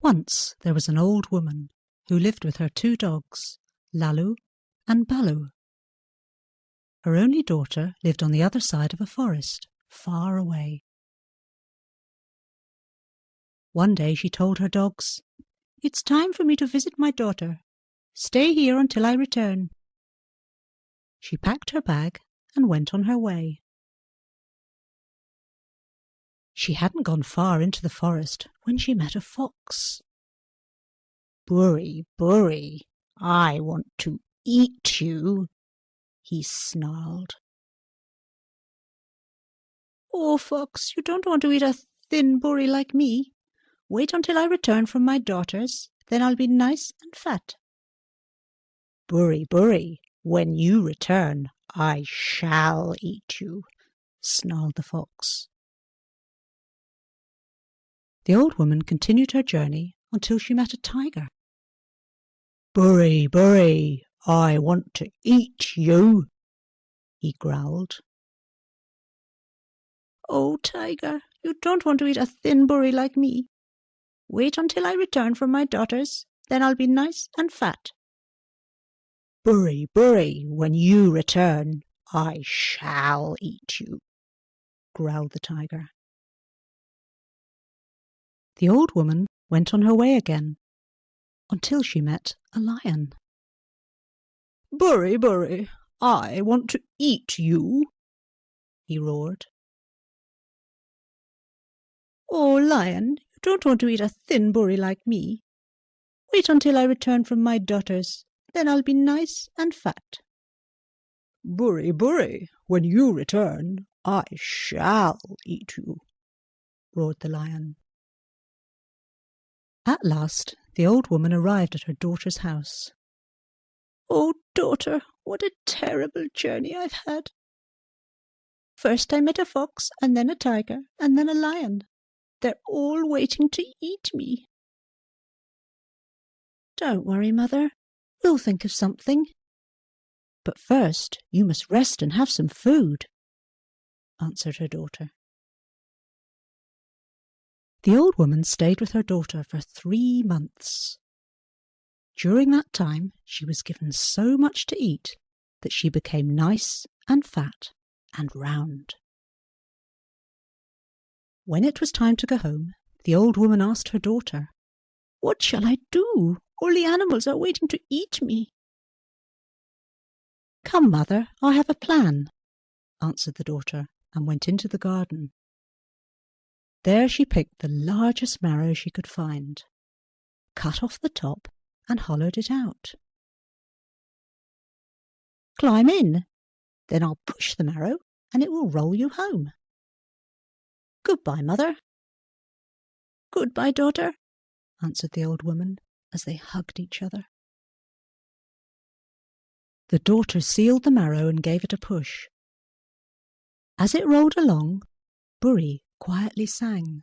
Once there was an old woman who lived with her 2 dogs, Lalu and Balu. Her only daughter lived on the other side of a forest, far away. One day she told her dogs, "It's time for me to visit my daughter. Stay here until I return." She packed her bag and went on her way. She hadn't gone far into the forest when she met a fox. "Buri, Buri, I want to eat you," he snarled. "Oh, fox, you don't want to eat a thin Buri like me. Wait until I return from my daughters, then I'll be nice and fat." "Buri, Buri, when you return, I shall eat you," snarled the fox. The old woman continued her journey until she met a tiger. "Buri, Buri, I want to eat you," he growled. "Oh, tiger, you don't want to eat a thin Buri like me. Wait until I return from my daughters, then I'll be nice and fat." "Buri, Buri, when you return, I shall eat you," growled the tiger. The old woman went on her way again until she met a lion. "Buri, Buri, I want to eat you," he roared. "Oh, lion, you don't want to eat a thin Buri like me. Wait until I return from my daughters, then I'll be nice and fat." "Buri, Buri, when you return, I shall eat you," roared the lion. At last the old woman arrived at her daughter's house. "Oh, daughter, what a terrible journey I've had. First I met a fox, and then a tiger, and then a lion. They're all waiting to eat me." "Don't worry, mother. We'll think of something. But first you must rest and have some food," answered her daughter. The old woman stayed with her daughter for 3 months. During that time she was given so much to eat that she became nice and fat and round. When it was time to go home, the old woman asked her daughter, "What shall I do? All the animals are waiting to eat me." "Come, mother, I have a plan," answered the daughter, and went into the garden. There she picked the largest marrow she could find, cut off the top and hollowed it out. "Climb in, then I'll push the marrow and it will roll you home." "Goodbye, mother." "Goodbye, daughter," answered the old woman as they hugged each other. The daughter sealed the marrow and gave it a push. As it rolled along, Buri quietly sang,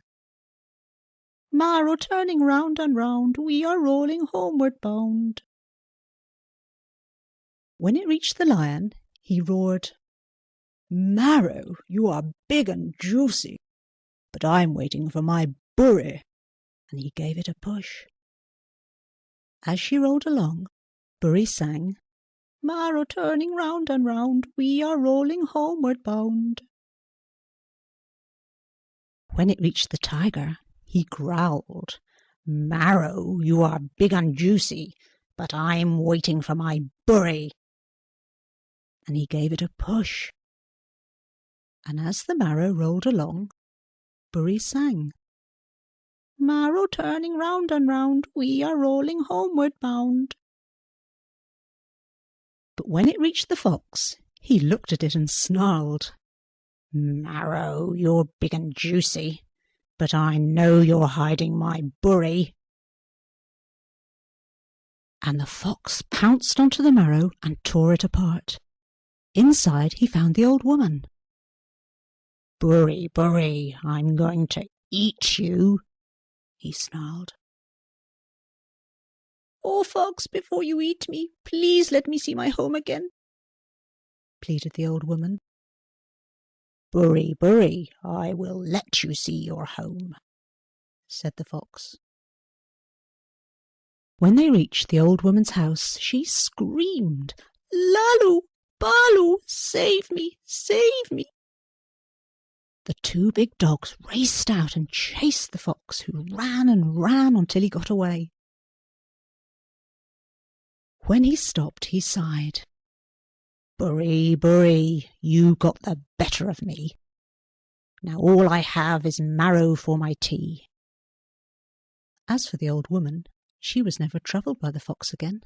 "Marrow turning round and round, we are rolling homeward bound." When it reached the lion, he roared, "Marrow, you are big and juicy, but I'm waiting for my Buri," and he gave it a push. As she rolled along, Buri sang, "Marrow turning round and round, we are rolling homeward bound." When it reached the tiger, he growled, "Marrow, you are big and juicy, but I'm waiting for my Buri," and he gave it a push. And as the marrow rolled along, Buri sang, "Marrow turning round and round, we are rolling homeward bound." But when it reached the fox, he looked at it and snarled, "Marrow, you're big and juicy, but I know you're hiding my Buri." And the fox pounced onto the marrow and tore it apart. Inside he found the old woman. "Buri, Buri, I'm going to eat you," he snarled. "Oh, fox, before you eat me, please let me see my home again," pleaded the old woman. "Buri, Buri, I will let you see your home," said the fox. When they reached the old woman's house, she screamed, "Lalu! Balu! Save me! Save me!" The two big dogs raced out and chased the fox, who ran and ran until he got away. When he stopped, he sighed. "Buri, Buri, you got the better of me. Now all I have is marrow for my tea." As for the old woman, she was never troubled by the fox again.